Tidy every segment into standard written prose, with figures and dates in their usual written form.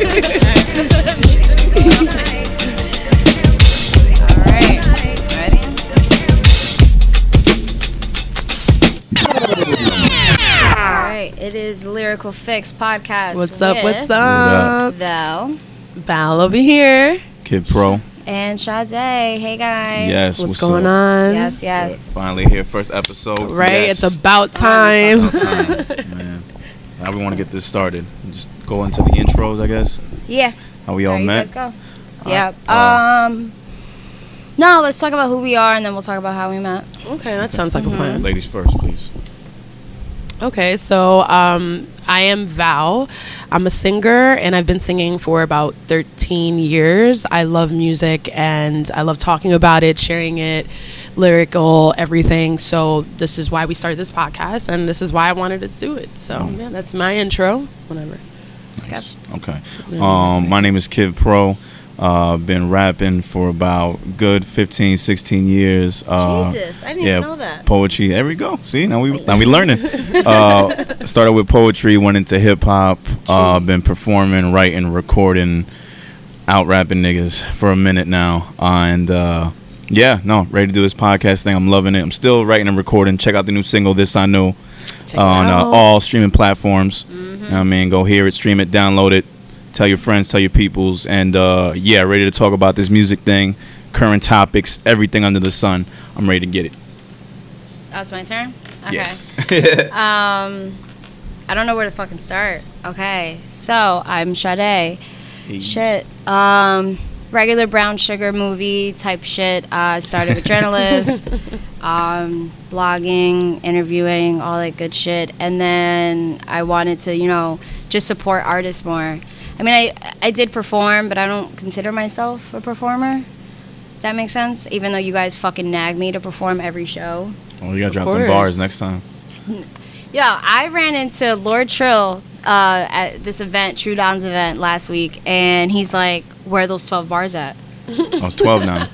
right. Ready? All right. It is Lyrical Fix podcast. What's up? with Val Val over here. Kid Pro. and Sade. Hey guys. Yes. What's going on? Yes. Good. Finally here, first episode. Right. Yes. It's about time. About time, man. Now we want to get this started. Just go into the intros, I guess. Yeah. How we all met. You guys go. Yeah. No, let's talk about who we are and then we'll talk about how we met. Okay, that sounds like a plan. Ladies first, please. Okay, so I am Val. I'm a singer, and I've been singing for about 13 years. I love music, and I love talking about it, sharing it, lyrical, everything. So this is why we started this podcast, and this is why I wanted to do it. So, yeah, that's my intro. Whatever. Nice. Okay. My name is Kid Pro. Been rapping for about good 15, 16 years. Jesus, I didn't even know that. Poetry. There we go. See, now we learning. Started with poetry, went into hip hop. Been performing, writing, recording, out rapping niggas for a minute now. Ready to do this podcast thing. I'm loving it. I'm still writing and recording. Check out the new single, This I Know, on all streaming platforms. You know what I mean, go hear it, stream it, download it. Tell your friends, tell your peoples, and ready to talk about this music thing, current topics, everything under the sun. I'm ready to get it. Oh, it's my turn? Okay. Yes. I don't know where to fucking start. Okay, so I'm Sade. Hey. Shit. Regular brown sugar movie type shit. I started with journalist, blogging, interviewing, all that good shit. And then I wanted to, just support artists more. I mean, I did perform, but I don't consider myself a performer. That makes sense? Even though you guys fucking nag me to perform every show. Oh, you gotta drop them bars next time. Yo, I ran into Lord Trill at this event, True Don's event last week, and he's like, where are those 12 bars at? I was 12 now.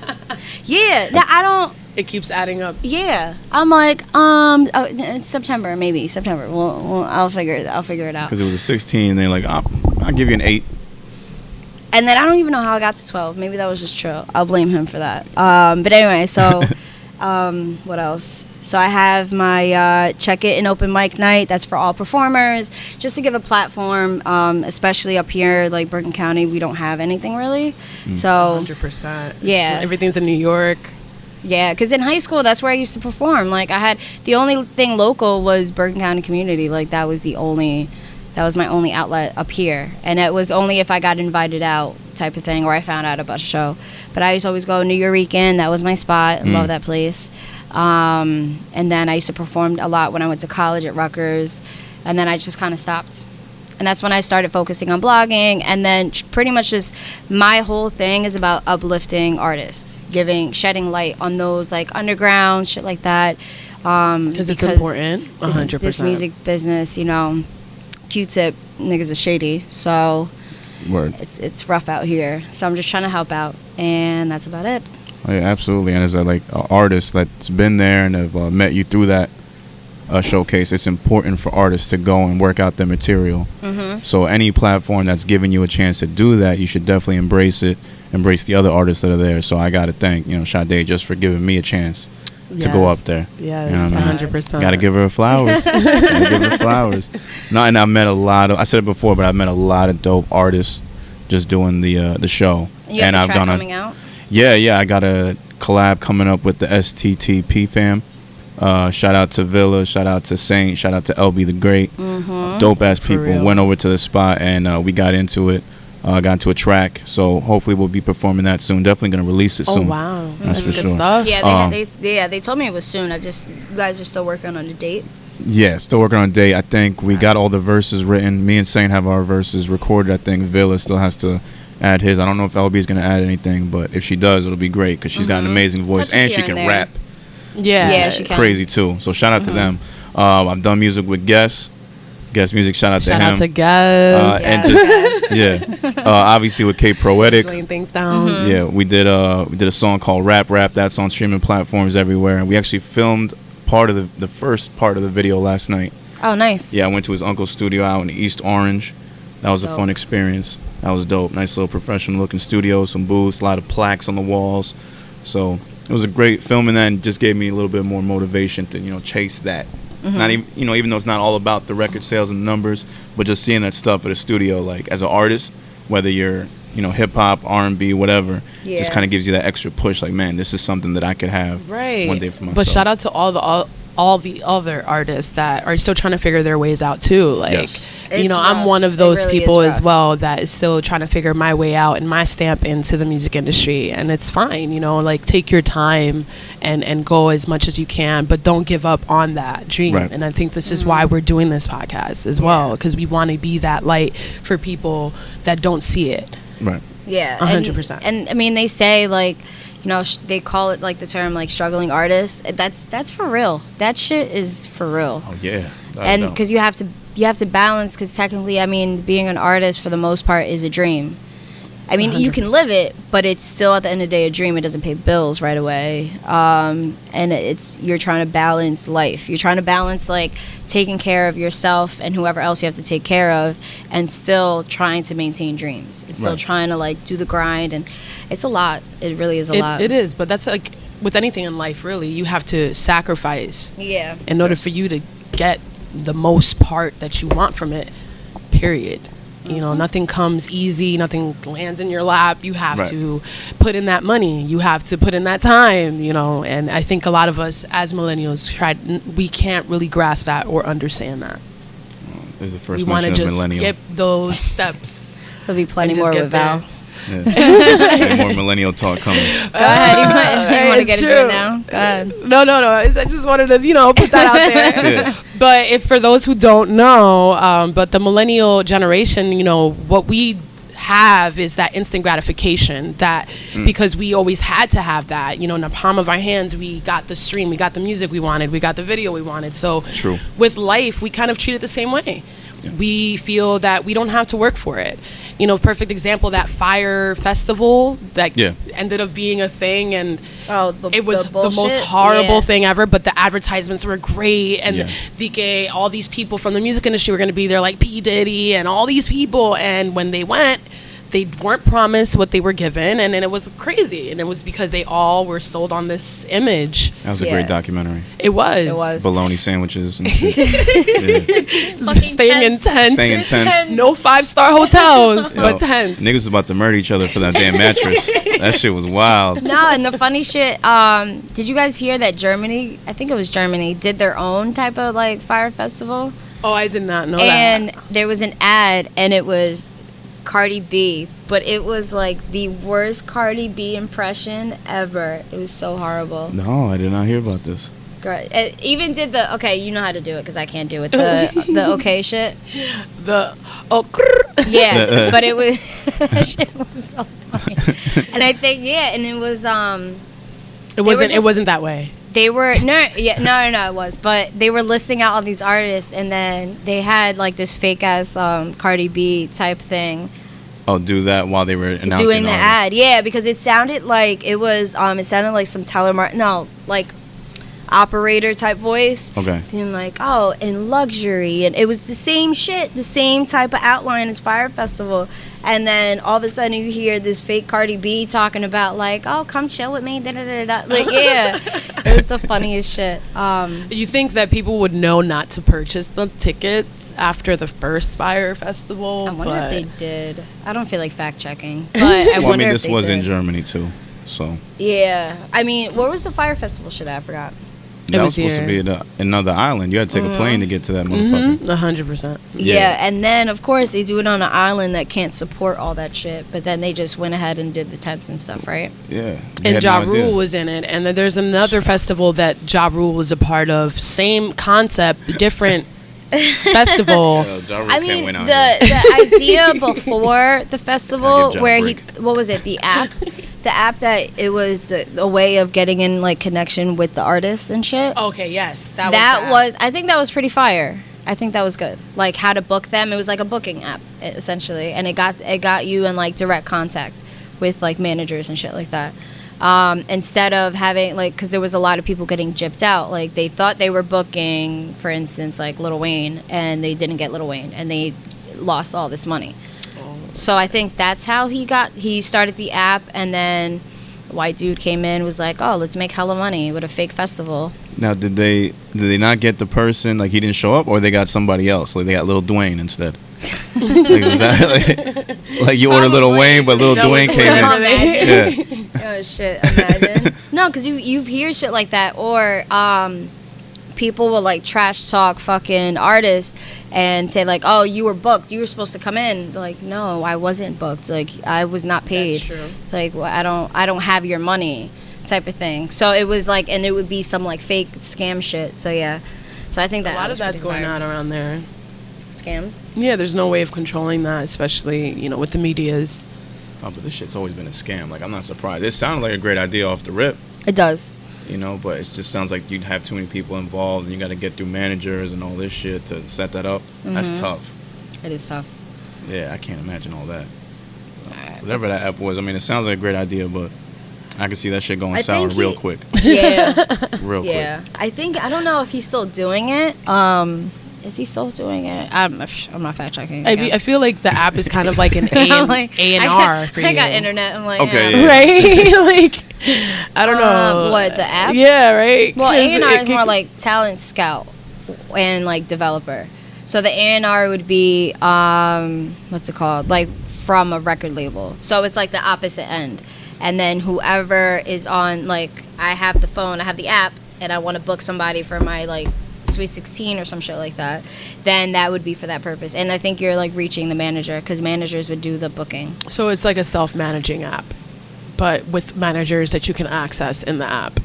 Yeah, I don't... It keeps adding up. Yeah, I'm like, it's September, maybe September. I'll figure it out. Because it was a 16, and they're like, I'll give you an 8. And then I don't even know how I got to 12. Maybe that was just Trill. I'll blame him for that. But anyway, so what else? So I have my Check It and open mic night. That's for all performers, just to give a platform, especially up here, like Bergen County, we don't have anything really. So 100%. Yeah. Everything's in New York. Yeah, because in high school, that's where I used to perform. Like, the only thing local was Bergen County Community. Like, that was my only outlet up here. And it was only if I got invited out type of thing, or I found out about a show. But I used to always go New Yorican. That was my spot. I love that place. And then I used to perform a lot when I went to college at Rutgers. And then I just kind of stopped. And that's when I started focusing on blogging. And then pretty much just my whole thing is about uplifting artists, shedding light on those like underground shit like that. Because it's important. 100%. This music business, Q-tip niggas is shady. So Word. it's rough out here. So I'm just trying to help out. And that's about it. Oh, yeah, absolutely. And as an artist that's been there and have met you through that showcase, it's important for artists to go and work out their material. So any platform that's giving you a chance to do that, you should definitely embrace it, embrace the other artists that are there. So I got to thank Sade just for giving me a chance to go up there. Yes, you know what I mean? 100%. Gotta give her flowers. No, and I met I said it before, but I've met a lot of dope artists just doing the show. You have a track coming out? Yeah, I got a collab coming up with the STTP fam. Shout out to Villa, shout out to Saint, shout out to LB the Great. Dope ass people. Went over to the spot and we got into it. Got into a track, so hopefully we'll be performing that soon. Definitely gonna release it soon. Oh wow, that's for good sure. Stuff. Yeah, they told me it was soon. You guys are still working on a date. Yeah, still working on a date. I think we got all the verses written. Me and Saint have our verses recorded. I think Villa still has to add his. I don't know if LB is gonna add anything, but if she does, ittle be great because she's got an amazing voice and she can rap. Yeah, she can. Crazy too. So shout out to them. I've done music with Guess Music. Shout out to him. Shout out to Guess. And obviously with K Proetic. Laying things down. Yeah, we did a song called Rap. That's on streaming platforms everywhere. And we actually filmed part of the first part of the video last night. Oh, nice. Yeah, I went to his uncle's studio out in East Orange. That was a fun experience. That was dope. Nice little professional looking studio, some booths, a lot of plaques on the walls. So it was a great filming that, and just gave me a little bit more motivation to, you know, chase that. Not even, you know, even though it's not all about the record sales and the numbers, but just seeing that stuff at a studio, like as an artist, whether you're, you know, hip hop, R&B, whatever, just kind of gives you that extra push. Like, man, this is something that I could have one day for myself. But shout out to all the other artists that are still trying to figure their ways out too. Like, you know, I'm one of those people as well that is still trying to figure my way out and my stamp into the music industry. And it's fine, you know, like take your time and go as much as you can, but don't give up on that dream. Right. And I think this is why we're doing this podcast as well, because we want to be that light for people that don't see it. Right. Yeah. 100%. And I mean, they say like, you know, they call it like the term like struggling artist. That's for real. That shit is for real. Oh yeah. And because you have to balance, because technically, I mean, being an artist for the most part is a dream. I mean, 100%. You can live it, but it's still at the end of the day a dream. It doesn't pay bills right away. And you're trying to balance life. You're trying to balance like taking care of yourself and whoever else you have to take care of, and still trying to maintain dreams. It's still trying to like do the grind, and it's a lot. It really is a lot. It is, but that's like with anything in life, really. You have to sacrifice. Yeah. In order for you to get the most part that you want from it, period. You know, nothing comes easy, nothing lands in your lap. You have to put in that money, you have to put in that time, you know. And I think a lot of us as millennials we can't really grasp that or understand that. This is the first we want to just millennial. skip those steps. There'll be plenty more with Val. Yeah. More millennial talk coming. Go ahead. You want to get into it now? Go ahead. No. I just wanted to, you know, put that out there. But if for those who don't know, but the millennial generation, you know, what we have is that instant gratification, that because we always had to have that, you know, in the palm of our hands. We got the stream, we got the music we wanted, we got the video we wanted. So with life, we kind of treat it the same way. We feel that we don't have to work for it. You know, perfect example, that Fire Festival that ended up being a thing, and it was the most horrible thing ever, but the advertisements were great, and DK, all these people from the music industry were going to be there, like P. Diddy and all these people, and when they went, they weren't promised what they were given, and then it was crazy, and it was because they all were sold on this image. That was a great documentary. It was. Bologna sandwiches and shit. Staying in tents. No 5-star hotels, but tents. Niggas was about to murder each other for that damn mattress. That shit was wild. No, and the funny shit, did you guys hear that Germany, I think it was Germany, did their own type of like fire festival? Oh, I did not know that. And there was an ad, and it was Cardi B, but it was like the worst Cardi B impression ever. It was so horrible. No, I did not hear about this. Girl, it even did the you know how to do it because I can't do it. The okay shit. But it was that shit was so funny. And I think and it was it wasn't that way. They were no, it was, but they were listing out all these artists, and then they had like this fake ass Cardi B type thing. Oh, do that while they were announcing doing the ad, because it sounded like it was it sounded like some like operator type voice. Okay. Being like, in luxury, and it was the same shit, the same type of outline as Fire Festival. And then all of a sudden you hear this fake Cardi B talking about like, come chill with me, da da da da. Like, it was the funniest shit. You think that people would know not to purchase the tickets after the first Fire Festival? I wonder if they did. I don't feel like fact checking, but I wonder if this was in Germany too, so. Yeah, I mean, where was the Fire Festival? I forgot. That was supposed to be another island. You had to take a plane to get to that motherfucker. 100%. Yeah, and then, of course, they do it on an island that can't support all that shit. But then they just went ahead and did the tents and stuff, right? Yeah. And Ja Rule was in it. And then there's another festival that Ja Rule was a part of. Same concept, different festival. I mean, the idea before the festival where what was it, the app that it was the way of getting in like connection with the artists and shit. Okay, yes, that was I think that was pretty fire. I think that was good, like how to book them. It was like a booking app essentially, and it got you in like direct contact with like managers and shit like that. Instead of having like, because there was a lot of people getting gypped out, like they thought they were booking, for instance, like Lil Wayne, and they didn't get Lil Wayne, and they lost all this money. So I think that's how he started the app, and then a white dude came in, was like, oh, let's make hella money with a fake festival. Now, did they not get the person, like he didn't show up, or they got somebody else? Like they got Lil Dwayne instead? Like, was that like you ordered Lil Wayne, but Lil Dwayne came in? Yeah. Oh shit! Imagine. No, because you hear shit like that, or people will like trash talk fucking artists and say like, oh, you were booked, you were supposed to come in. Like, no, I wasn't booked. Like, I was not paid. That's true. Like, well, I don't have your money, type of thing. So it was like, and it would be some like fake scam shit. So yeah, so I think that a lot of that's going on around there. Scams. Yeah, there's no way of controlling that, especially, you know, with the medias. Oh, but this shit's always been a scam. Like, I'm not surprised. It sounded like a great idea off the rip. It does. You know, but it just sounds like you'd have too many people involved, and you got to get through managers and all this shit to set that up. That's tough. It is tough. Yeah, I can't imagine all that. Whatever that app was, I mean, it sounds like a great idea, but I can see that shit going sour real quick. Yeah. Real quick. Yeah. I don't know if he's still doing it. Is he still doing it? I'm not fact checking. I feel like the app is kind of like an A&R for you. I got internet. I'm like, okay, yeah. Right? Like, I don't know. What, the app? Yeah, right. Well, A&R is more like talent scout and like developer. So the A&R would be what's it called? Like from a record label. So it's like the opposite end. And then whoever is on, like, I have the phone, I have the app, and I want to book somebody for my like Sweet 16 or some shit like that, then that would be for that purpose. And I think you're like reaching the manager, because managers would do the booking. So it's like a self-managing app, but with managers that you can access in the app.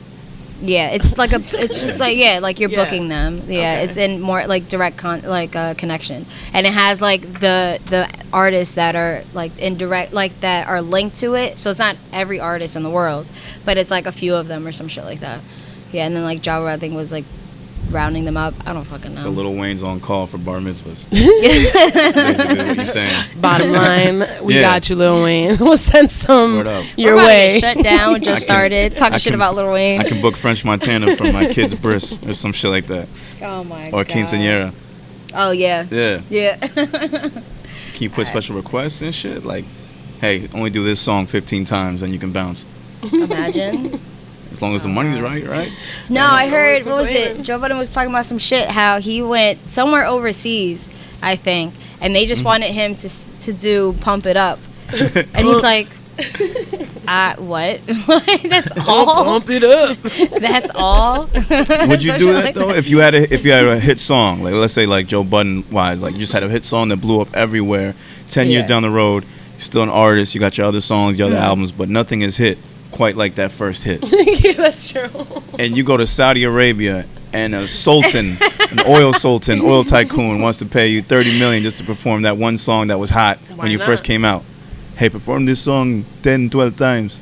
Yeah, it's like it's just like, yeah, like you're booking them. Yeah, Okay. It's in more like direct connection, and it has like the artists that are like in direct, like that are linked to it. So it's not every artist in the world, but it's like a few of them or some shit like that. Yeah, and then like Ja Rule, I think, was like rounding them up. I don't fucking know. So Lil Wayne's on call for bar mitzvahs. Basically what you're saying. Bottom line, we Yeah. got you, Lil Wayne. We'll send some Word up. your We're about to way. get shut down. Just started talking shit about Lil Wayne. I can book French Montana from my kid's bris or some shit like that. Oh my Or god. Quinceañera. Oh yeah. Yeah. Yeah. Can you put special requests and shit? Like, hey, only do this song 15 times, then you can bounce. Imagine. As long as the money's right? No, I heard, for what was Budden. it? Joe Budden was talking about some shit, how he went somewhere overseas, I think, and they just wanted him to do Pump It Up. And he's like, what? That's all? Pump it up. That's all? Would you Some do shit that like though? If you had a hit song, like let's say like Joe Budden wise, like you just had a hit song that blew up everywhere. 10 years Yeah. down the road, you're still an artist, you got your other songs, your other albums, but nothing is hit quite like that first hit. Yeah, that's true. And you go to Saudi Arabia and a sultan, an oil sultan, oil tycoon wants to pay you $30 million just to perform that one song that was hot Why when you not? first came out. Hey, perform this song 10, 12 times.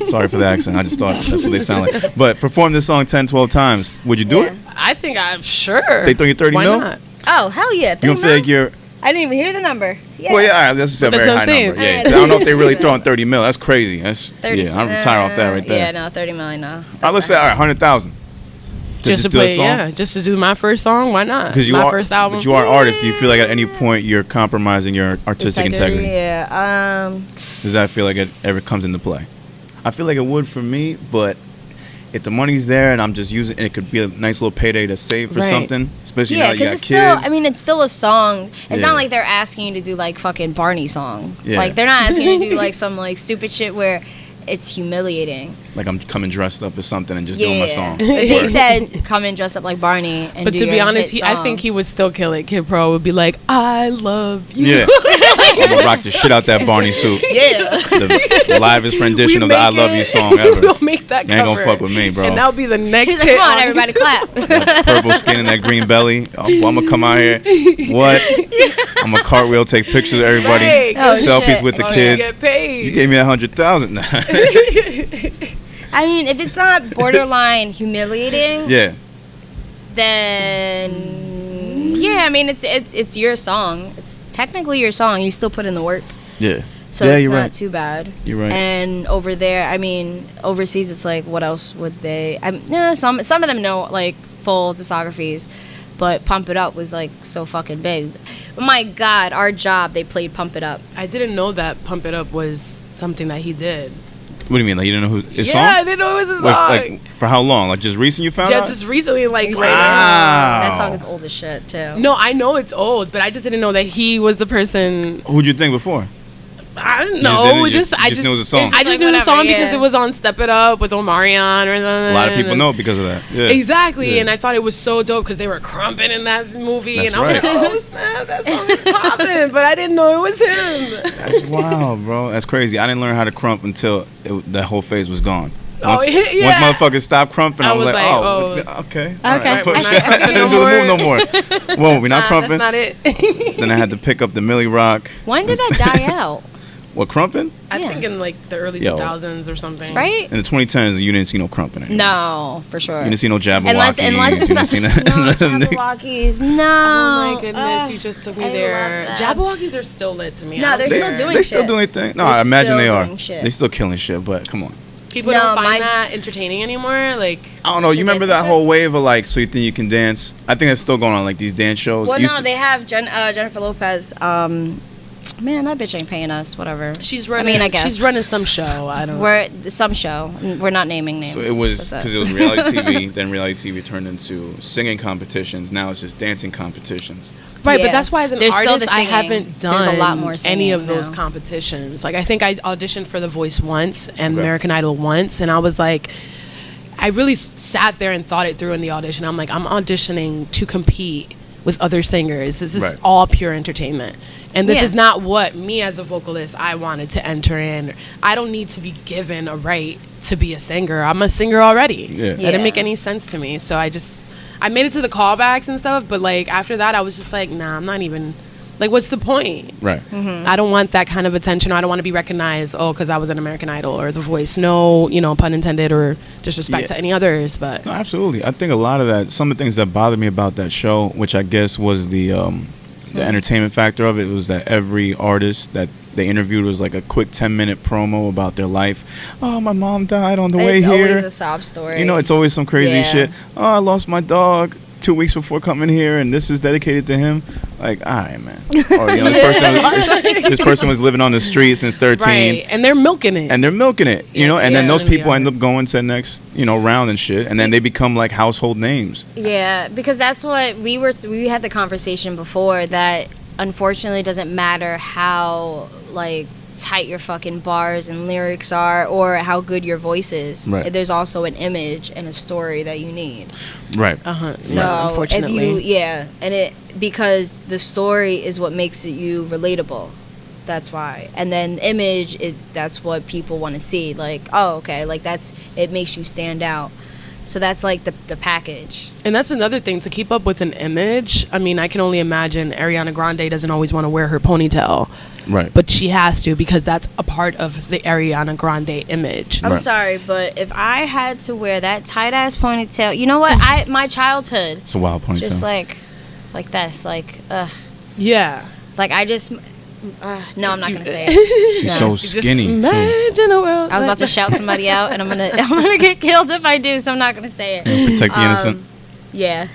Sorry for the accent. I just thought that's what they sound like. But perform this song 10, 12 times. Would you do Yeah. it? I think I'm sure. They throw you 30 Why mil? not? Oh, hell yeah. You don't feel like you're... I didn't even hear the number. Yeah. Well, yeah, all right, that's just a But very that's high what I'm number. saying. Yeah, I don't know if they really throwing 30 mil. That's crazy. That's 30, yeah, I'm retire off that right there. Yeah, no, 30 million, no. All right, let's say 100,000. Just to play, yeah, just to do my first song. Why not? Because you my are, first album. but you are an artist. Do you feel like at any point you're compromising your artistic integrity? Yeah. Does that feel like it ever comes into play? I feel like it would for me, but if the money's there and I'm just using it, it could be a nice little payday to save for Right. something, especially now Yeah, that you because got it's kids. still, I mean, it's still a song. It's Yeah. not like they're asking you to do like fucking Barney song. Yeah. Like they're not asking you to do like some like stupid shit where it's humiliating. Like I'm coming dressed up or something and just doing my song. If they Word. said come and dress up like Barney and But do to be your honest, hit I song. think he would still kill it. Kid Pro would be like, "I love you." Yeah, I'm gonna rock the shit out that Barney suit. Yeah. The livest rendition We of the "I make Love it- You" song ever. We'll make that You ain't gonna cover. fuck with me, bro. And that'll be the next He's like, hit. come on, his- everybody clap. That purple skin and that green belly. I'm gonna come out here. What? I'm gonna cartwheel, take pictures of everybody, Right. Oh, selfies shit. with the Oh, you kids. get paid. You gave me 100,000. I mean, if it's not borderline humiliating, Yeah. then yeah, I mean, it's your song. It's technically your song. You still put in the work. Yeah. So Yeah, it's you're not right. too bad. You're right. And over there, I mean, overseas, it's like, what else would they? Some of them know like full discographies, but Pump It Up was like so fucking big. Oh my God, our job, they played Pump It Up. I didn't know that Pump It Up was something that he did. What do you mean? Like you didn't know his song? Yeah, I didn't know it was his song. Like for how long? Like just recent you found out? Yeah, just recently, like Wow. That song is old as shit too. No, I know it's old, but I just didn't know that he was the person. Who'd you think before? I don't know. You I just knew it was a song. I just like knew the song whatever, because yeah. it was on Step It Up with Omarion or something. A lot of people know it because of that. Yeah. Exactly, Yeah. and I thought it was so dope because they were crumping in that movie, That's and I was right. like, "Oh snap, that song is popping!" But I didn't know it was him. That's wild, bro. That's crazy. I didn't learn how to crump until that whole phase was gone. Oh, Once, yeah. once motherfuckers stopped crumping, I was like, oh. okay. Okay. All right. We're not I crumping didn't no do the move more. no more. Whoa, we're not crumping? That's not it. Then I had to pick up the Millie Rock. When did that die out? What, crumping? I Yeah. think in like the early Yo. 2000s or something. Right? In the 2010s, you didn't see no crumping anymore. No, for sure. You didn't see no Jabberwockies. Unless you didn't it's see no no, Jabberwockies. No. Oh my goodness, you just took me I there. love that. Jabberwockies are still lit to me. No, I don't they're care. still doing They still shit. doing their thing. No, They're I imagine they still are. doing shit. They still killing shit, but come on. People No, don't find my- that entertaining anymore. Like, I don't know. You The remember dancing that shit? whole wave of like, so you think you can dance? I think that's still going on, like these dance shows. Well, Used no, to- they have Jennifer Lopez. Man, that bitch ain't paying us. Whatever. she's running. I guess she's running some show. I don't. We're some show. We're not naming names. So it was That's because it was reality TV. Then reality TV turned into singing competitions. Now it's just dancing competitions. Right, but Yeah. that's why as an There's still artist, the I singing. haven't done There's a lot more any singing of those now. competitions. Like, I think I auditioned for The Voice once and Okay. American Idol once, and I was like, I really sat there and thought it through in the audition. I'm like, I'm auditioning to compete with other singers. This is Right. all pure entertainment. And this Yeah. is not what me as a vocalist I wanted to enter in. I don't need to be given a right to be a singer. I'm a singer already. Yeah. That didn't Yeah. make any sense to me. So I made it to the callbacks and stuff, but like after that I was just like, nah, I'm not even, like, what's the point? Right. I don't want that kind of attention. I don't want to be recognized, because I was an American Idol or The Voice. No, pun intended or disrespect Yeah. to any others, but No, absolutely. I think a lot of that, some of the things that bothered me about that show, which I guess was the entertainment factor of it, was that every artist that they interviewed was like a quick 10-minute promo about their life. Oh, my mom died on the way It's here. always a sob story. It's always some crazy Yeah. shit. Oh, I lost my dog 2 weeks before coming here, and this is dedicated to him. Like, all right, man. Or, this person was living on the street since 13. right, and they're milking it. And they're milking it, and then Yeah, those they people are. end up going to the next, round and shit, and then they become like household names. Yeah, because that's what we had the conversation before, that unfortunately it doesn't matter how like tight your fucking bars and lyrics are or how good your voice is. Right. There's also an image and a story that you need. Right. So unfortunately. because the story is what makes you relatable. That's why. And then image, that's what people want to see. Like, oh, okay, like it makes you stand out. So that's like the package. And that's another thing, to keep up with an image. I mean, I can only imagine Ariana Grande doesn't always want to wear her ponytail. Right. But she has to, because that's a part of the Ariana Grande image. I'm Right. sorry, but if I had to wear that tight ass ponytail, you know what? My childhood, It's a wild ponytail. just like this, like, Yeah. like I just, no, I'm not gonna say it. She's No. so skinny too. Imagine a world. I was about to shout somebody out, and I'm gonna get killed if I do, so I'm not gonna say it. Protect the innocent. Yeah.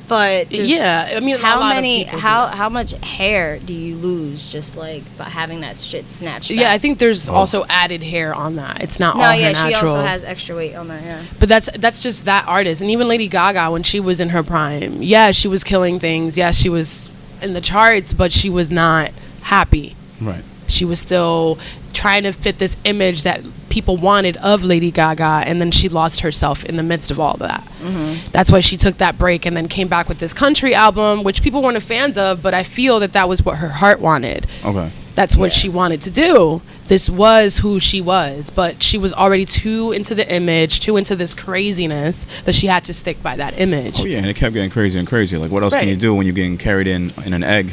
But just yeah, I mean, a how lot of many people do how much hair do you lose just like by having that shit snatched back? Yeah, I think there's also added hair on that. It's not all no, her yeah, natural. she also has extra weight on that. Yeah. But that's just that artist. And even Lady Gaga, when she was in her prime, yeah, she was killing things. Yeah, she was in the charts, but she was not happy. Right. She was still trying to fit this image that people wanted of Lady Gaga, and then she lost herself in the midst of all of that. Mm-hmm. That's why she took that break and then came back with this country album, which people weren't fans of, but I feel that was what her heart wanted. Okay. That's what she wanted to do. This was who she was, but she was already too into the image, too into this craziness, that she had to stick by that image. Oh yeah, and it kept getting crazier and crazier. Like, what else can Right. you do when you're getting carried in an egg,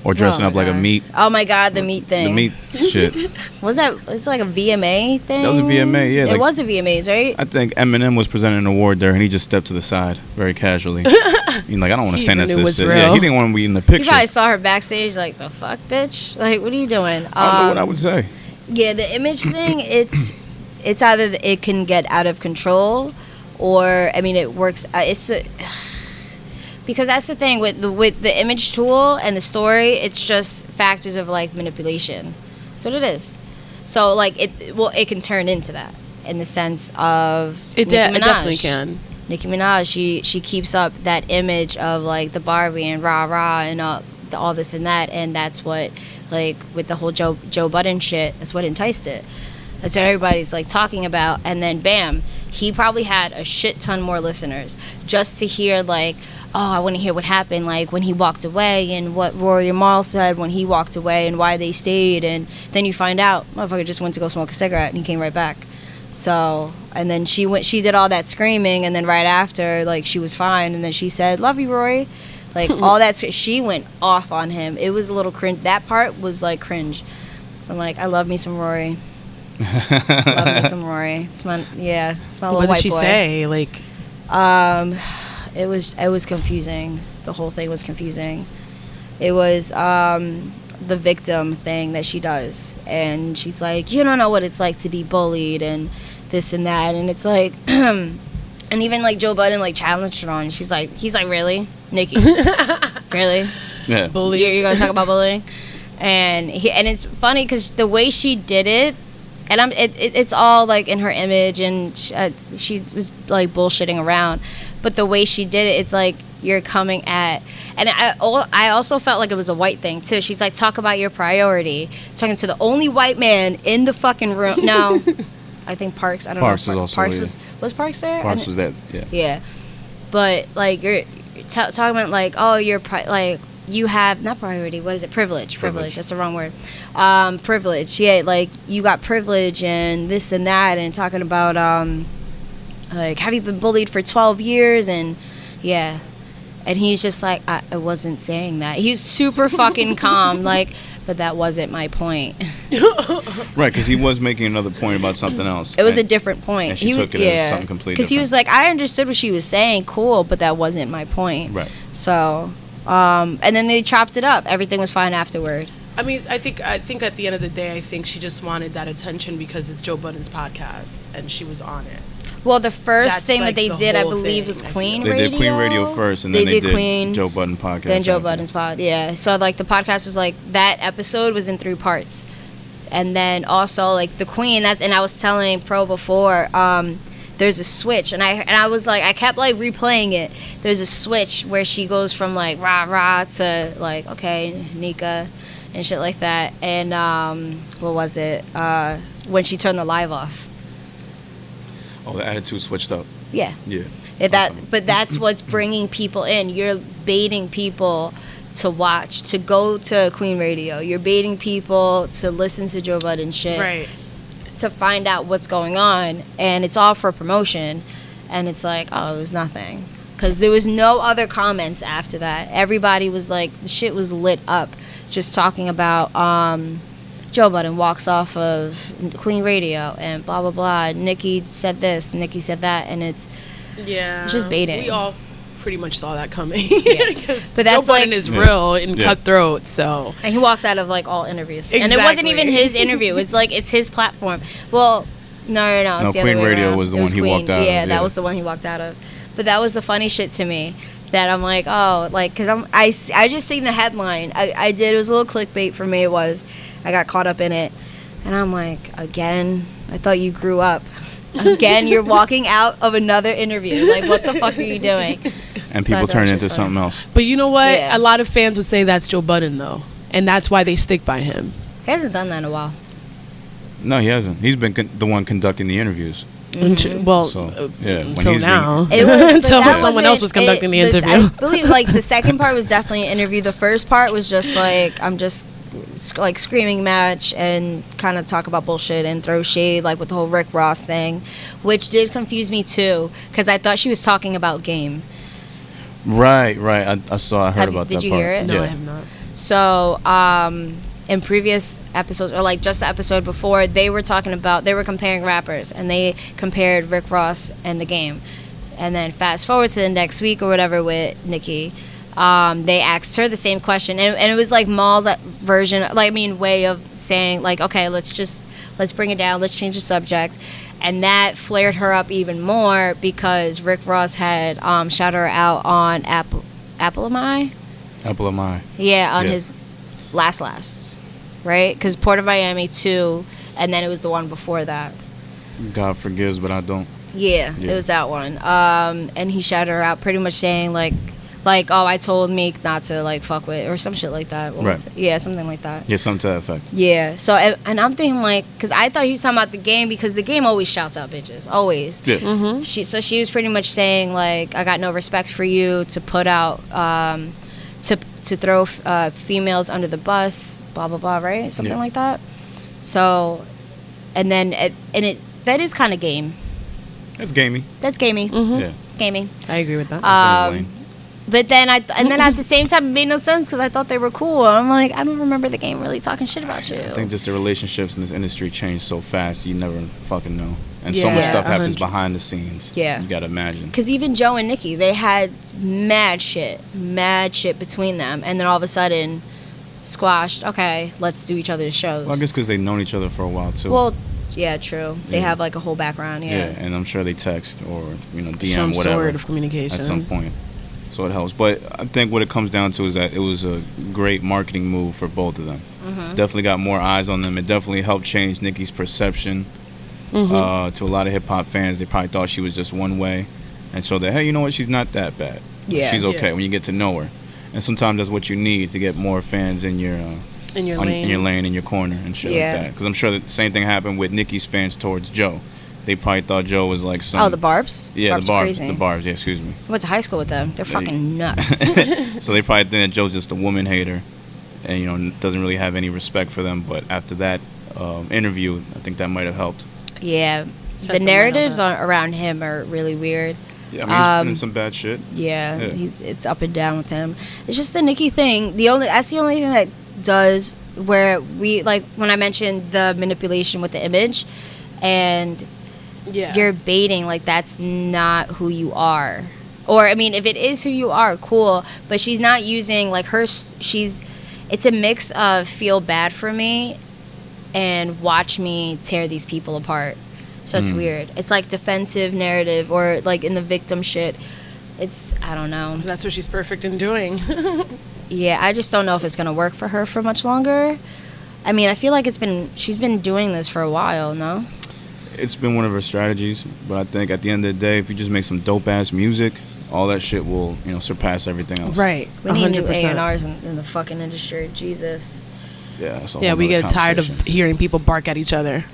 or dressing Oh, up like a God. meat? Oh my God, the meat thing. The meat shit. Was that? It's like a VMA thing. That was a VMA, yeah, It like- was a VMAs, right? I think Eminem was presenting an award there, and he just stepped to the side very casually. He's like, I don't want to He stand even next knew to it this was shit. real. Yeah, he didn't want to be in the You picture. probably saw her backstage, like, the fuck, bitch. Like, what are you doing? I don't know what I would say. Yeah, the image thing. It's either it can get out of control, or I mean, it works. Because that's the thing with the image tool and the story, it's just factors of like manipulation. That's what it is. So like it can turn into that in the sense of It definitely can. Nicki Minaj, she keeps up that image of like the Barbie and rah rah and all this and that, and that's what, like, with the whole Joe Budden shit, that's what enticed it. That's what everybody's like talking about. And then bam, he probably had a shit ton more listeners just to hear like, oh, I want to hear what happened, like when he walked away and what Rory and Marl said when he walked away and why they stayed. And then you find out motherfucker just went to go smoke a cigarette and he came right back. So, and then she did all that screaming, and then right after, like, she was fine, and then she said, love you, Rory. Like, all that, she went off on him. It was a little cringe. That part was, like, cringe. So I'm like, I love me some Rory. Love me some Rory. It's my little white boy. What did she say? Like, it was confusing. The whole thing was confusing. It was, the victim thing that she does, and she's like, you don't know what it's like to be bullied and this and that, and it's like and even like Joe Budden like challenged her on. He's like, really, Nicki? Really? Yeah. You're gonna talk about bullying? And it's funny because the way she did it, and it's all like in her image, and she was like bullshitting around, but the way she did it, it's like you're coming at, and I also felt like it was a white thing too. She's like, talk about your priority, talking to the only white man in the fucking room. No, I think Parks. I don't Parks know. Is also, Parks yeah. was Parks there? Parks was that. Yeah. Yeah, but like you're talking about like, oh, you're like you have not priority. What is it? Privilege. That's the wrong word. Privilege. Yeah, like you got privilege and this and that, and talking about like, have you been bullied for 12 years? And yeah. And he's just like, I wasn't saying that. He's super fucking calm, like, but that wasn't my point. Right, because he was making another point about something else. It was a different point. And she took it as something completely different. Because he was like, I understood what she was saying, cool, but that wasn't my point. Right. So, and then they chopped it up. Everything was fine afterward. I mean, I think at the end of the day, I think she just wanted that attention because it's Joe Budden's podcast and she was on it. Well, the first thing like that they the did, I whole believe, thing, was I Queen feel. Radio. They did Queen Radio first, and then they did Queen, Joe Budden podcast. Then Joe after. Budden's pod, yeah. So, like, the podcast was, like, that episode was in 3 parts. And then also, like, the Queen, and I was telling Pro before, there's a switch. And I was, like, I kept, like, replaying it. There's a switch where she goes from, like, rah-rah to, like, okay, Nika, and shit like that. And, what was it? When she turned the live off. Oh, the attitude switched up. Yeah. Yeah. But that's what's bringing people in. You're baiting people to watch, to go to Queen Radio. You're baiting people to listen to Joe Budden shit. Right. To find out what's going on. And it's all for promotion. And it's like, oh, it was nothing. Because there was no other comments after that. Everybody was like, the shit was lit up. Just talking about Joe Budden walks off of Queen Radio and blah, blah, blah. Nicki said this, Nicki said that. And it's just baiting. We all pretty much saw that coming. Yeah. But Joe Budden is real and cutthroat, so. And he walks out of, like, all interviews. Exactly. And it wasn't even his interview. It's, like, it's his platform. Well, no. It's the Queen other way Radio around. was the one he walked out of. Yeah, that was the one he walked out of. But that was the funny shit to me. That I'm like, oh, like, because I just seen the headline. It was a little clickbait for me. I got caught up in it. And I'm like, again, I thought you grew up. Again, you're walking out of another interview. Like, what the fuck are you doing? And people turn into something else. But you know what? Yeah. A lot of fans would say that's Joe Budden, though. And that's why they stick by him. He hasn't done that in a while. No, he hasn't. He's been the one conducting the interviews. Mm-hmm. Well, until now. It was until someone else was conducting the interview. I believe, like, the second part was definitely an interview. The first part was just, like, I'm just, like, screaming match and kind of talk about bullshit and throw shade, like, with the whole Rick Ross thing, which did confuse me, too, because I thought she was talking about Game. Right. I heard about that part. Did you hear it? No, I have not. So, in previous episodes, or like just the episode before, they were comparing rappers, and they compared Rick Ross and The Game. And then fast forward to the next week or whatever with Nicki, they asked her the same question, and it was like Maul's version, way of saying, like, okay, let's bring it down, let's change the subject. And that flared her up even more because Rick Ross had shouted her out on Apple of My. Apple of My. Yeah, on Yeah. his last, right? Because Port of Miami 2, and then it was the one before that. God forgives, but I don't. Yeah, Yeah. it was that one. And he shouted her out, pretty much saying like, oh, I told Meek not to like fuck with, or some shit like that. What was Right. it? Yeah, something like that. Yeah, something to that effect. Yeah. So, and I'm thinking like, because I thought he was talking about the game, because the game always shouts out bitches, always. Yeah. Mm-hmm. She was pretty much saying like, I got no respect for you, to put out, to throw females under the bus, blah blah blah, right? Something Yeah. like that. So, and then that is kind of game. It's gamey. That's gamey. Mm-hmm. Yeah. It's gamey. I agree with that. But then at the same time, it made no sense because I thought they were cool. I'm like, I don't remember the game really talking shit about you. I think just the relationships in this industry change so fast, you never fucking know. And so Yeah, much stuff happens 100. behind the scenes. Yeah. You gotta imagine. Because even Joe and Nicki, they had mad shit between them, and then all of a sudden, squashed. Okay, let's do each other's shows. Well, I guess because they've known each other for a while, too. Well, yeah, true. They Yeah. have like a whole background. yeah, and I'm sure they text or, DM, Some whatever. sort of communication. At some point. So it helps. But I think what it comes down to is that it was a great marketing move for both of them. Mm-hmm. Definitely got more eyes on them. It definitely helped change Nicki's perception to a lot of hip-hop fans. They probably thought she was just one way. And so that, hey, you know what? She's not that bad. Yeah. She's okay Yeah. when you get to know her. And sometimes that's what you need to get more fans in your In your in lane. your lane, in your corner, and shit Yeah. like that. Because I'm sure that the same thing happened with Nicki's fans towards Joe. They probably thought Joe was like some... Oh, the Barbs? Yeah, the Barbs. Crazy. The Barbs, yeah, excuse me. I went to high school with them. They're Yeah. fucking nuts. So they probably think that Joe's just a woman hater and, doesn't really have any respect for them. But after that interview, I think that might have helped. Yeah. Shed The some light on narratives that. around him are really weird. Yeah, I mean, he's been in some bad shit. Yeah, Yeah. it's up and down with him. It's just the Nicki thing. That's the only thing that does where we, like, when I mentioned the manipulation with the image, and Yeah. you're baiting, like, that's not who you are. Or, I mean, if it is who you are, cool, but she's not using, like, it's a mix of feel bad for me and watch me tear these people apart. So it's weird. It's like defensive narrative, or like in the victim shit. I don't know. That's what she's perfect in doing. Yeah, I just don't know if it's gonna work for her for much longer. I mean, I feel like she's been doing this for a while, no? It's been one of her strategies. But I think at the end of the day, if you just make some dope-ass music, all that shit will, surpass everything else. Right. We need new 100%. A&Rs in the fucking industry. Jesus. Yeah, that's a Yeah, whole we nother get tired of conversation. hearing people bark at each other.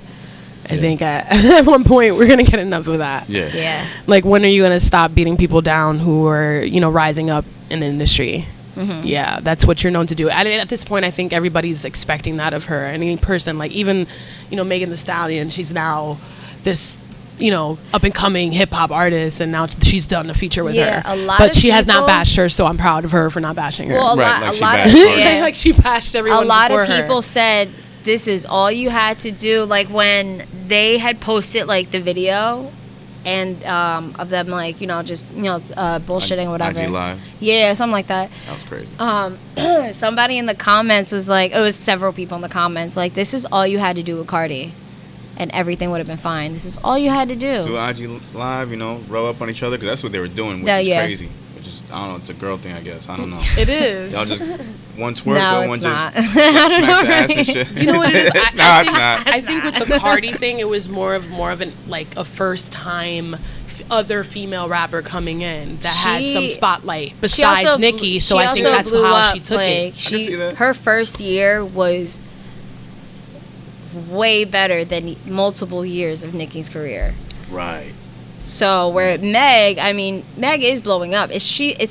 I Yeah. think at one point we're gonna get enough of that. Yeah. Yeah. Like, when are you gonna stop beating people down who are, rising up in the industry? Mm-hmm. Yeah, that's what you're known to do. At this point, I think everybody's expecting that of her. Any person, like even, Megan Thee Stallion, she's now this, up and coming hip hop artist, and now she's done a feature with Yeah, her. a lot but of she has not people- bashed her, so I'm proud of her for not bashing her. Well, Right, like a she lot of bashed Cardi. yeah. Like she bashed everyone. A lot before of her. people said this is all you had to do. Like when they had posted like the video, and of them like just bullshitting or whatever. IG Live. Yeah, something like that. That was crazy. Somebody in the comments was like, it was several people in the comments like, this is all you had to do with Cardi, and everything would have been fine. This is all you had to do. Do IG Live, row up on each other, because that's what they were doing, which Yeah, is yeah. crazy. Which is, I don't know, it's a girl thing, I guess. I don't know. It is. Y'all just one twerks No, or one it's just not. I smacks don't know, your ass and right? shit. You know what it is? No, I it's think, not. I think with the Cardi thing, it was more of a first time other female rapper coming in that had some spotlight besides also Nicki. So she I think also that's blew how up, she took like, it. see that. Her first year was way better than multiple years of Nicki's career. Right. So where Meg is blowing up. It's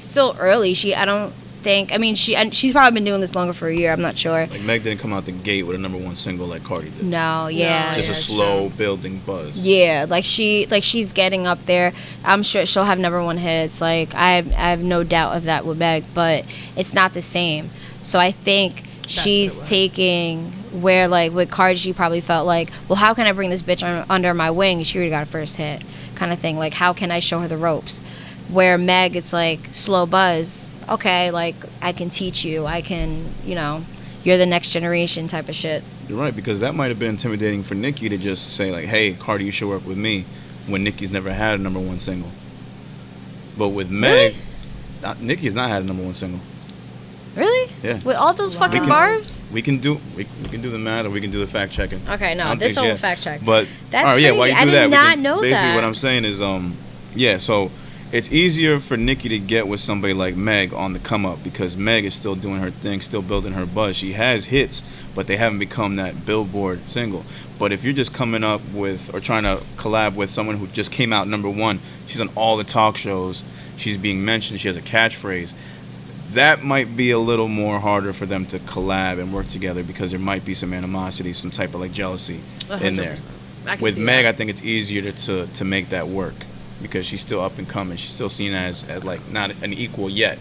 still early. I don't think. I mean, she's probably been doing this longer for a year. I'm not sure. Like, Meg didn't come out the gate with a #1 single like Cardi did. No, yeah, Just a that's slow building buzz. yeah. Like she's getting up there. I'm sure she'll have #1 hits. Like I have no doubt of that with Meg, but it's not the same. So I think she's what it was. taking where, like, with Cardi, she probably felt like, well, how can I bring this bitch under my wing? She already got a first hit, kind of thing. Like, how can I show her the ropes? Where Meg, it's like slow buzz. Okay, like I can teach you. I can, you're the next generation type of shit. You're right, because that might have been intimidating for Nicki to just say, like, hey, Cardi, you should work with me, when Nicki's never had a #1 single. But with Meg, Nicki has not had a number one single. Really? Yeah. With all those fucking barbs? We can do the math, or we can do the fact checking. Okay, no, this whole fact check. But that's all right, crazy. yeah, while you do I that, did not know basically that. what I'm saying is, yeah, so it's easier for Nicki to get with somebody like Meg on the come up because Meg is still doing her thing, still building her buzz. She has hits, but they haven't become that Billboard single. But if you're just coming up with or trying to collab with someone who just came out number one, she's on all the talk shows, she's being mentioned, she has a catchphrase, that might be a little more harder for them to collab and work together because there might be some animosity, some type of like jealousy 100%. in there. With Meg, I think it's easier to make that work because she's still up and coming. She's still seen as like not an equal yet,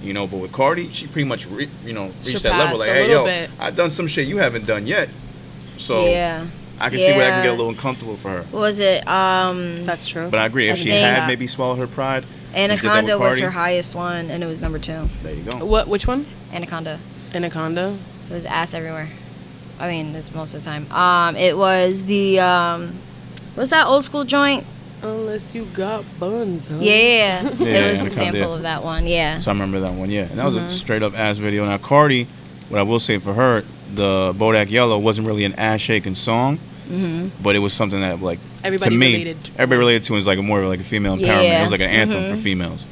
you know. But with Cardi, she pretty much reached that level. Like, hey, yo, I've done some shit you haven't done yet. So yeah. I can see where that can get a little uncomfortable for her. What was it? That's true. But I agree. If she had maybe swallowed her pride, Anaconda was her highest one, and it was number 2. There you go. Which one? Anaconda. Anaconda. It was ass everywhere. I mean, that's most of the time. It was the what's that old school joint? Unless you got buns, huh? Yeah. It was the Anaconda, sample of that one. Yeah. So I remember that one. Yeah, and that was a straight up ass video. Now Cardi, what I will say for her, the Bodak Yellow wasn't really an ass shaking song. But it was something that, like, everybody related to. It was like more like a female empowerment. Yeah. It was like an anthem for females.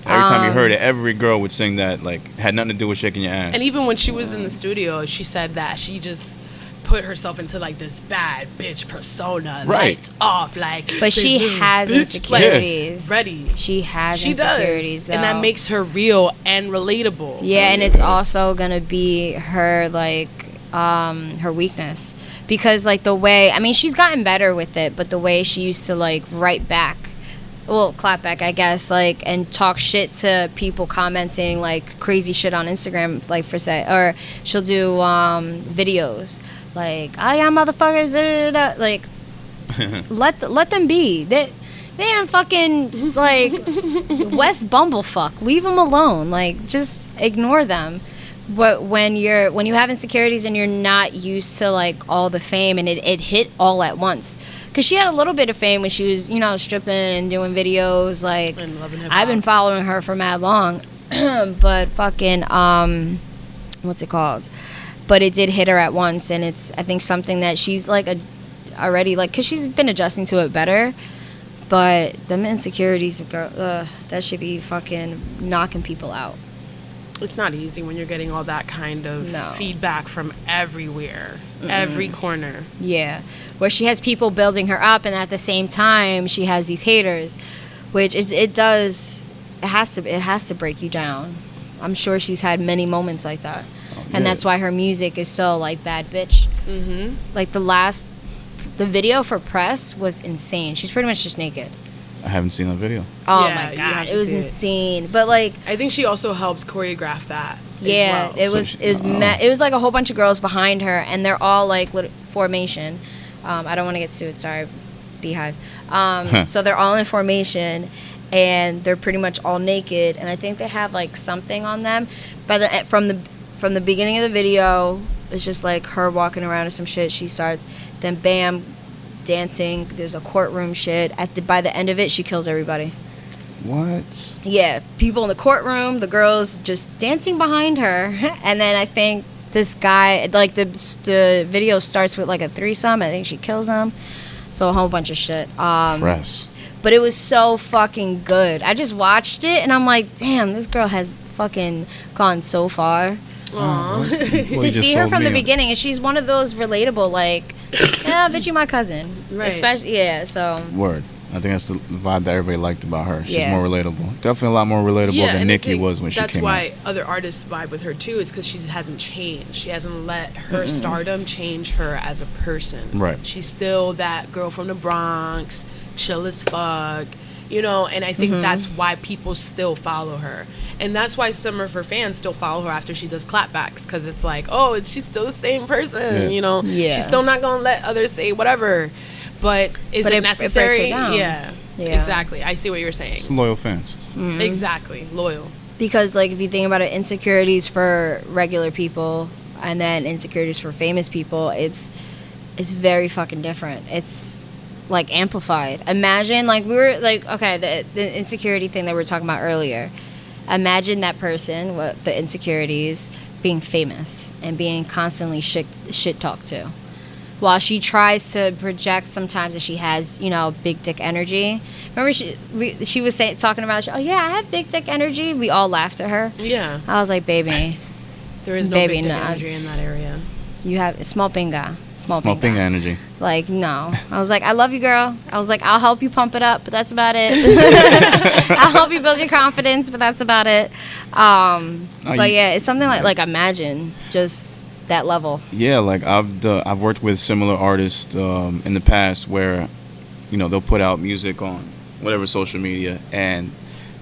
Every time you heard it, every girl would sing that. Like, had nothing to do with shaking your ass. And even when she was in the studio, she said that she just put herself into like this bad bitch persona, lights off, like. But she has insecurities. Ready. She has she insecurities, does. And that makes her real and relatable. Yeah, and it's also gonna be her like her weakness. Because, like, the way... I mean, she's gotten better with it, but the way she used to, like, write back... Well, clap back, I guess, like, and talk shit to people commenting, like, crazy shit on Instagram, like, for say... Or she'll do videos, like, I am motherfuckers, da, da, da, like... let them be. They ain't fucking, like, West Bumblefuck. Leave them alone. Like, just ignore them. But when you have insecurities and you're not used to like all the fame and it hit all at once, because she had a little bit of fame when she was stripping and doing videos, like, and loving hip-hop. I've been following her for mad long, but fucking what's it called? But it did hit her at once, and it's I think something that she's like already like, because she's been adjusting to it better. But them insecurities, girl, that should be fucking knocking people out. It's not easy when you're getting all that kind of feedback from everywhere, every corner. Yeah, where she has people building her up, and at the same time she has these haters, which it has to break you down. I'm sure she's had many moments like that, and that's why her music is so like bad bitch. Like the video for Press was insane. She's pretty much just naked. I haven't seen that video. Oh my god, it was insane. But like, I think she also helped choreograph that. Yeah, as well. it was like a whole bunch of girls behind her, and they're all like formation. I don't want to get sued. Sorry, Beehive. So they're all in formation, and they're pretty much all naked. And I think they have like something on them. From the beginning of the video, it's just like her walking around or some shit. She starts, then bam, dancing. There's a courtroom shit. By the end of it, she kills everybody. What? Yeah, people in the courtroom, the girls just dancing behind her, and then I think this guy, like the video starts with like a threesome. I think she kills him. So a whole bunch of shit. Press. But it was so fucking good. I just watched it and I'm like, damn, this girl has fucking gone so far. To see her from the beginning, and she's one of those relatable, like, yeah, bitch, you my cousin, right? Especially, yeah. So word. I think that's the vibe that everybody liked about her. She's more relatable. Definitely a lot more relatable than Nicki was when she came out. That's why other artists vibe with her too, is because she hasn't changed. She hasn't let her stardom change her as a person. Right. She's still that girl from the Bronx, chill as fuck. You know, and I think that's why people still follow her. And that's why some of her fans still follow her after she does clapbacks, because it's like, oh, she's still the same person, you know? Yeah. She's still not going to let others say whatever. But is it necessary? Yeah, exactly. I see what you're saying. It's loyal fans. Exactly, loyal. Because, like, if you think about it, insecurities for regular people and then insecurities for famous people, it's very fucking different. It's like amplified. Imagine, like, we were like, okay, the insecurity thing that we were talking about earlier. Imagine that person with the insecurities being famous and being constantly shit talked to. While she tries to project sometimes that she has, you know, big dick energy. Remember she was talking about, oh yeah, I have big dick energy. We all laughed at her. Yeah. I was like, baby. There is no big dick energy in that area. You have small pinga. Small pinga energy. Like, no. I was like, I love you, girl. I was like, I'll help you pump it up, but that's about it. I'll help you build your confidence, but that's about it. But yeah, it's something like imagine just that level. Yeah, like I've worked with similar artists in the past where, you know, they'll put out music on whatever social media and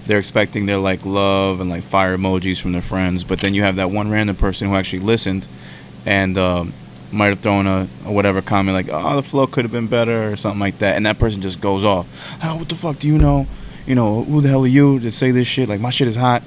they're expecting their like love and like fire emojis from their friends, but then you have that one random person who actually listened and might have thrown a whatever comment like, oh, the flow could have been better or something like that, and that person just goes off. Oh, what the fuck do you know? You know, who the hell are you to say this shit? Like, my shit is hot.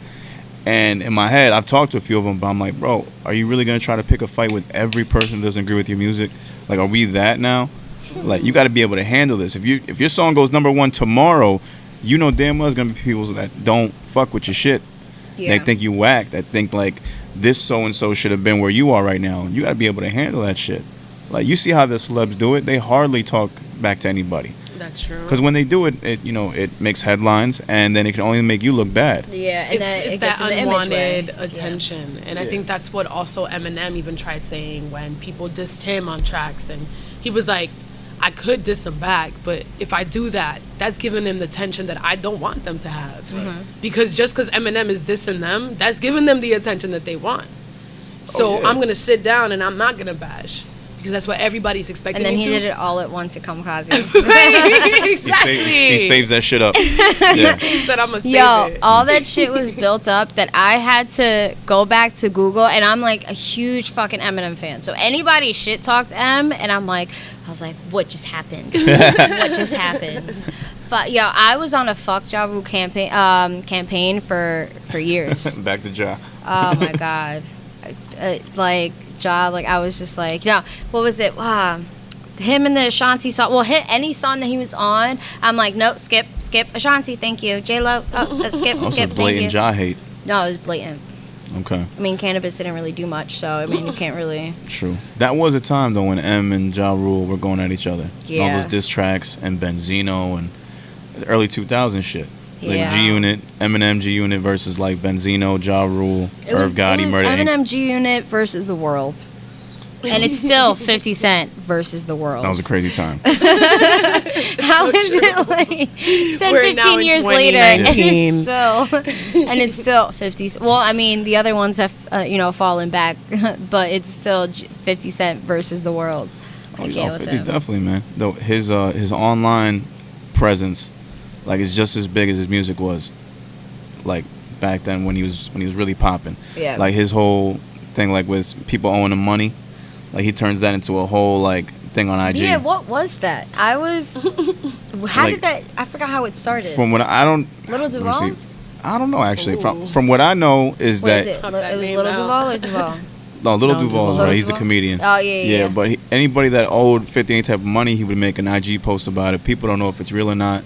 And in my head, I've talked to a few of them, but I'm like, bro, are you really going to try to pick a fight with every person who doesn't agree with your music? Like, are we that now? Like, you got to be able to handle this. If your song goes #1 tomorrow, you know damn well there's going to be people that don't fuck with your shit. Yeah. They think you whack. That think, like, this so-and-so should have been where you are right now. You got to be able to handle that shit. Like, you see how the celebs do it. They hardly talk back to anybody. That's true. Because when they do it, it makes headlines, and then it can only make you look bad. Yeah, and it's that unwanted attention. Yeah. And I think that's what also Eminem even tried saying when people dissed him on tracks. And he was like, I could diss him back, but if I do that, that's giving them the attention that I don't want them to have. Mm-hmm. Because just because Eminem is dissing them, that's giving them the attention that they want. So I'm going to sit down and I'm not going to bash. Because that's what everybody's expecting. And then he did it all at once at Kamikaze. Right, exactly. He saves that shit up. Yeah. He said, I'm going to save it. All that shit was built up that I had to go back to Google. And I'm like a huge fucking Eminem fan. So anybody shit talked M, and I was like, what just happened? What just happened? I was on a fuck Ja Rule campaign for years. Back to Ja. Oh my God. I was just like, what was it? Him and the Ashanti song. Well, hit any song that he was on. I'm like, nope, skip Ashanti, thank you. J-Lo, skip, blatant thank you. Ja hate. No, it was blatant. Okay. I mean, Cannabis didn't really do much, so I mean, you can't really. True. That was a time though when M and Ja Rule were going at each other. Yeah. All those diss tracks and Benzino and early 2000 shit. Like Yeah. G Unit, Eminem G Unit versus like Benzino, Ja Rule, Irv Gotti, Murder Inc. Eminem G Unit versus the world. And it's still 50 Cent versus the world. That was a crazy time. How is it like 10, We're now 15 in years later, 2019. and it's still 50. Well, I mean, the other ones have, fallen back, but it's still 50 Cent versus the world. I can't with 50 him. definitely, man. Though his online presence, like, it's just as big as his music was. Like back then when he was really popping. Yeah. Like his whole thing, like with people owing him money. Like, he turns that into a whole, like, thing on IG. Yeah, what was that? I forgot how it started. From what I don't... Little Duval? I don't know, actually. From what I know is What that... is it? It was Little Duval or Duval? No, Little Duval's Little right. He's the Duval? comedian. Oh, yeah. But anybody that owed 50 any type of money, he would make an IG post about it. People don't know if it's real or not.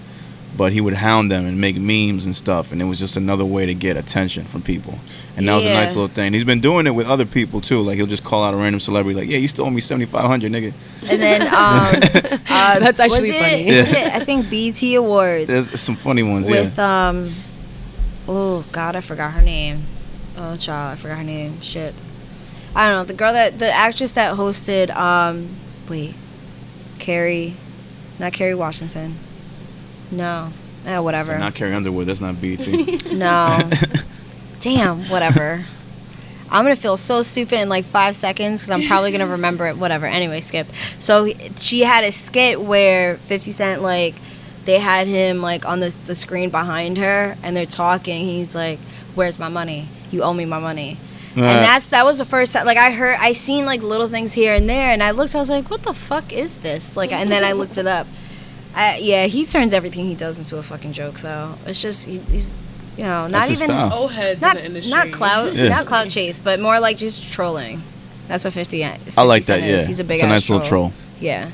But he would hound them and make memes and stuff, and it was just another way to get attention from people. And that was a nice little thing. He's been doing it with other people too. Like, he'll just call out a random celebrity, like, "Yeah, you still owe me $7,500, nigga." And then that's actually funny. Was it, I think BET Awards. There's some funny ones, with oh God, I forgot her name. Oh child, I forgot her name. Shit, I don't know. The actress that hosted not Carrie Washington. No. Whatever. So not Carrie Underwood. That's not BET. No. Damn, whatever. I'm going to feel so stupid in like 5 seconds because I'm probably going to remember it. Whatever. Anyway, skip. So she had a skit where 50 Cent, like, they had him like on the screen behind her and they're talking. He's like, "Where's my money? You owe me my money." And that was the first time, like, I seen like little things here and there, and I looked, I was like, what the fuck is this? Like, and then I looked it up. He turns everything he does into a fucking joke, though. It's just he's not That's his even style. Old heads not, in the industry. not clout chase, but more like just trolling. That's what 50 I like Cent that. is. Yeah, He's a big it's a ass nice little troll. Yeah,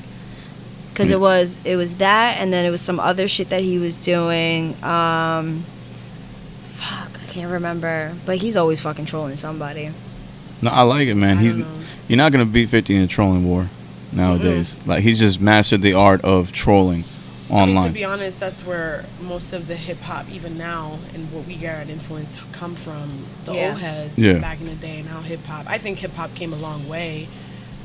because it was that, and then it was some other shit that he was doing. Fuck, I can't remember, but he's always fucking trolling somebody. No, I like it, man. You're not gonna beat 50 in a trolling war nowadays. Like, he's just mastered the art of trolling online. I mean, to be honest, that's where most of the hip hop, even now, and what we got influence come from. The old heads back in the day, and how hip hop. I think hip hop came a long way.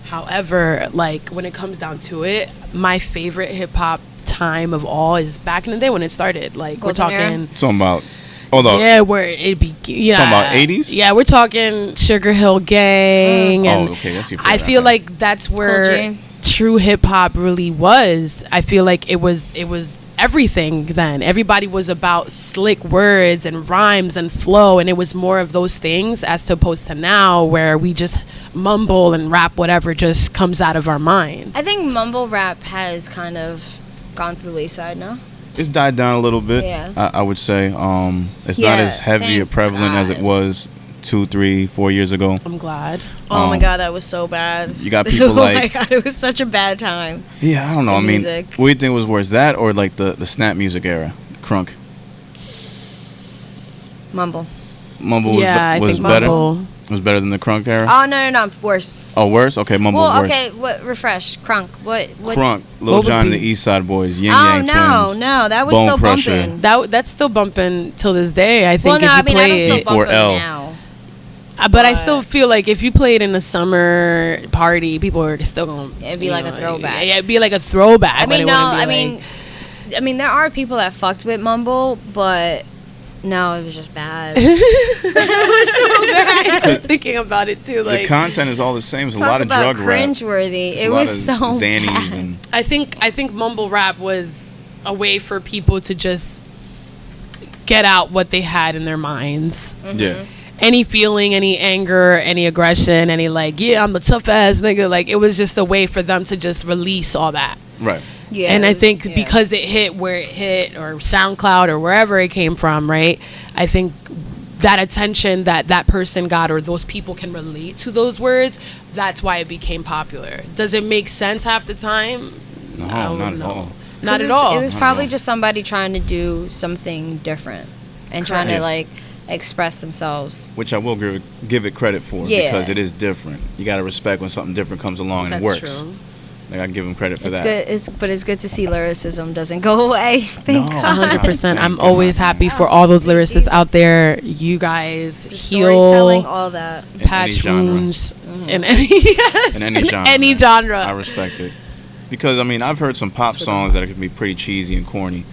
However, like, when it comes down to it, my favorite hip hop time of all is back in the day when it started. Like, we're talking. Talking about. Hold on. Yeah, where it be. Yeah. Talking about 80s? Yeah, we're talking Sugar Hill Gang. And okay, that's your I feel like that's where true hip hop really was. I feel like it was everything then. Everybody was about slick words and rhymes and flow, and it was more of those things as opposed to now where we just mumble and rap whatever just comes out of our mind. I think mumble rap has kind of gone to the wayside now. It's died down a little bit. Yeah. I would say it's not as heavy or prevalent as it was 2, 3, 4 years ago. I'm glad. Oh my god, that was so bad. You got people like, oh my god, it was such a bad time. Yeah, I don't know. I mean, music. what do you think was worse, that or like the snap music era, crunk? Mumble was I think better. mumble Was better than the crunk era. Oh no, worse. Oh, worse. Okay, mumble was worse. Okay, refresh crunk. What? Crunk, Lil Jon and the East Side Boys, Yin Yang Twins. No, that was Bone still Crusher. bumping. that's still bumping till this day. I think I if you play don't it, still bump it 4L. now. but I still feel like if you play it in a summer party, people are still gonna. It'd be like a throwback. Yeah, it'd be like a throwback. I mean, but it no, wouldn't be I mean, there are people that fucked with mumble, but no, it was just bad. I'm thinking about it too. Like, the content is all the same. It's a Talk lot of about drug rap. cringeworthy. It's It a lot was of so Xannies bad. and I think mumble rap was a way for people to just get out what they had in their minds. yeah. Any feeling, any anger, any aggression, any like, yeah, I'm a tough ass nigga. Like, it was just a way for them to just release all that. Right. Yeah, And I think yeah. because it hit where it hit, or SoundCloud, or wherever it came from, right? I think that attention that person got, or those people can relate to those words, that's why it became popular. Does it make sense half the time? No, I don't not at know. all. Not at all. It was Not at probably all. just somebody trying to do something different and trying to Yes. like express themselves. Which I will give it credit for, Yeah. because it is different. You got to respect when something different comes along and That's it works. true. Like, I give him credit for It's that. good. But it's good to see lyricism doesn't go away. Thank No. God. 100%. I'm Thank always God. happy for all those lyricists Jesus. out there. You guys The storytelling, heal, all that. In patch any genre. wounds, in any yes, In any genre. any man. genre. I respect it. Because, I mean, I've heard some pop songs that can be pretty cheesy and corny,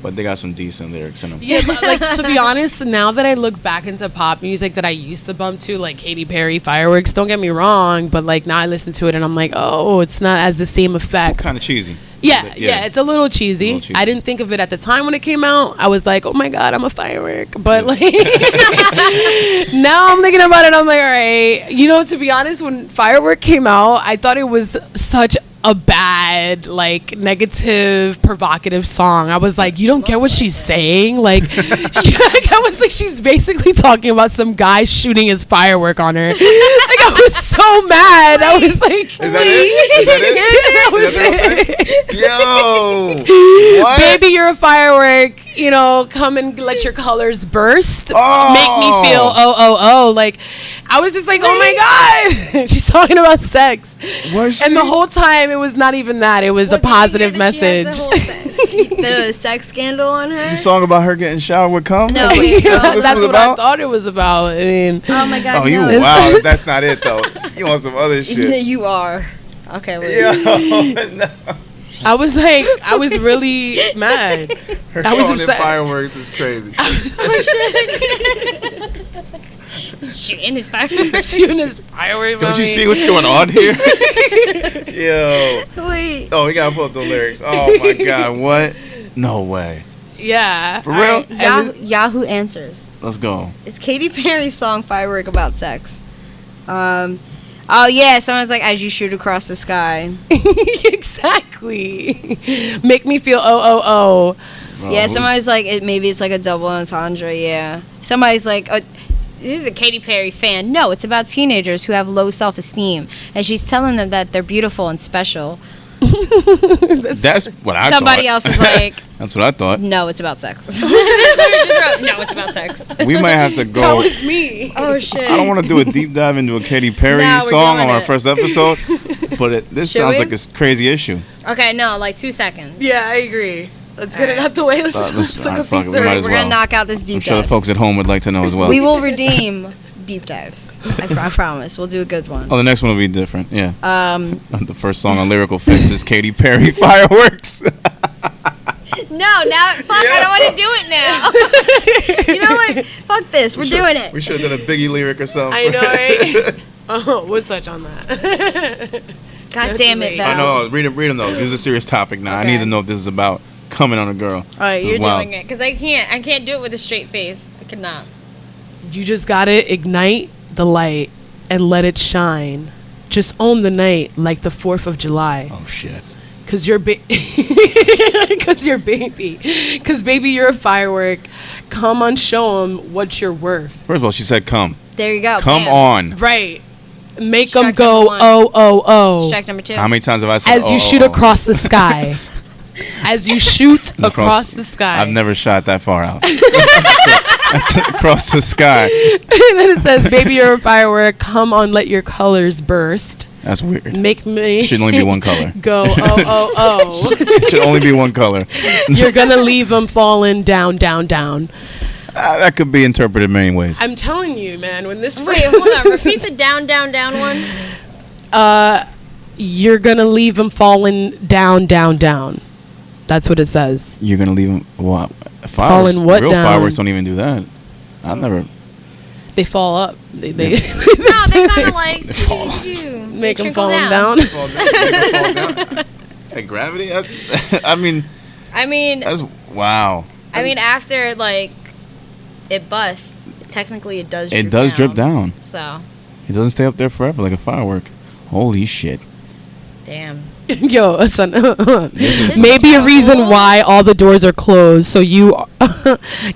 but they got some decent lyrics in them. Yeah, but like, to be honest, now that I look back into pop music that I used to bump to, like Katy Perry, Fireworks, don't get me wrong, but like now I listen to it and I'm like, oh, it's not as the same effect. Kind of cheesy. Yeah, it's a little cheesy. A little cheesy. I didn't think of it at the time when it came out. I was like, oh my God, I'm a firework. But like, now I'm thinking about it, I'm like, all right. You know, to be honest, when Firework came out, I thought it was such a bad, like, negative, provocative song. I was like, you don't get what she's saying? Like, I was like, she's basically talking about some guy shooting his firework on her. Like, I was so mad. I was like, Is that it? Is that it? that was it. Yo! What? Baby, you're a firework. You know, come and let your colors burst. Oh. Make me feel Like, I was just like, oh my God. She's talking about sex. Was she? And the whole time, it was not even that. It was a positive message. The sex scandal on her. Is a song about her getting showered with cum? No, That's wait, what this That's was what I about? thought it was about. I mean, Oh my God. Oh, you no. wow. That's not it, though. You want some other shit. You are. Okay. Wait. Yo, no. I was like, I was really mad. Her I was calling it upset. fireworks is crazy. Shooting his fireworks. Shooting his fireworks. Don't on you me. see what's going on here? Yo. Wait. Oh, we gotta pull up the lyrics. Oh my God, what? No way. Yeah. For real? Yahoo Answers. Let's go. Is Katy Perry's song "Firework" about sex? Oh yeah, someone's like, "As you shoot across the sky." Exactly. Make me feel oh. Bro, Yeah, who's- somebody's like, maybe it's like a double entendre. Yeah. Somebody's like, this is a Katy Perry fan. No, it's about teenagers who have low self-esteem, and she's telling them that they're beautiful and special. That's what I Somebody thought. else is like, That's what I thought. no, it's about sex. No, it's about sex. We might have to go. That was me. Oh shit. I don't want to do a deep dive into a Katy Perry No, we're song on doing our it. first episode, but this Should sounds we? like a crazy issue. Okay, no, like 2 seconds. Yeah, I agree. Let's get it out the way. Let's look alright, up fuck these it, we might three. as We're well. gonna knock out this deep I'm sure dive. the folks at home would like to know as well. We will redeem deep dives. I promise. We'll do a good one. Oh, the next one will be different. Yeah. The first song on Lyrical Fix is Katy Perry Fireworks. No, now fuck, I don't want to do it now. You know what? Fuck this. We're doing it. We should have done a Biggie lyric or something. I know, right? Oh, we'll touch on that. God damn it, I Val. know. Read them though. This is a serious topic now. I Okay. need to know if this is about coming on a girl. All right, This is you're wild. doing it because I can't do it with a straight face. I cannot. You just gotta ignite the light and let it shine. Just own the night like the 4th of July. Oh shit. Cause you're cause you're baby. Cause baby, you're a firework. Come on, show 'em what you're worth. First of all, she said come. There you go. Come bam. on. Right. Make Strike them go, number one. oh, oh, oh. Strike number 2. How many times have I said As you oh, shoot oh, oh? across the sky. As you shoot across the sky. I've never shot that far out. Across the sky. And then it says, baby, you're a firework. Come on, let your colors burst. That's weird. Make me. Should only be one color. Go, oh, oh, oh. Should only be one color. You're going to leave them falling down, down, down. That could be interpreted many ways. I'm telling you, man, when this. Wait, hold on. Repeat the down, down, down one. You're going to leave them falling down, down, down. That's what it says. You're gonna leave them what? Falling what Real down? fireworks don't even do that. I've never. They fall up. They No, they kind of like They fall. make them trickle falling down. Like gravity. I mean, that's wow. After like it busts, technically it does. It does drip down. So, It doesn't stay up there forever like a firework. Holy shit. damn. Yo, son. This is Maybe a terrible. reason why all the doors are closed, so you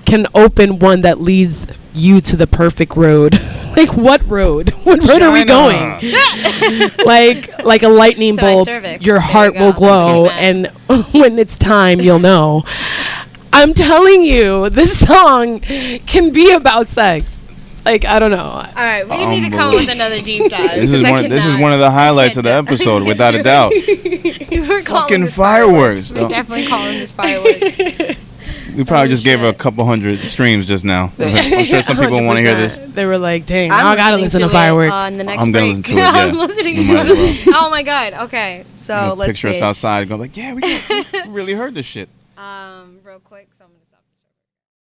can open one that leads you to the perfect road. Like what road? What road are we China. going? like a lightning To my bulb, cervix. your There heart you go. will glow, That's and when it's time, you'll know. I'm telling you, this song can be about sex. Like, I don't know. All right, we need to come with another deep dive. This is one of the highlights of the episode, without a doubt. We're calling Fucking this fireworks. We're definitely calling this fireworks. We probably just gave her a shit. couple hundred streams just now. I'm sure some people want to hear this. 100%. They were like, dang, I'm now I gotta listen to it fireworks. on the next I'm gonna break. listen to it, yeah. I'm listening We to might it. as Oh my god. Okay, so let's Picture see. us outside going like, yeah, we really heard this shit. Real quick.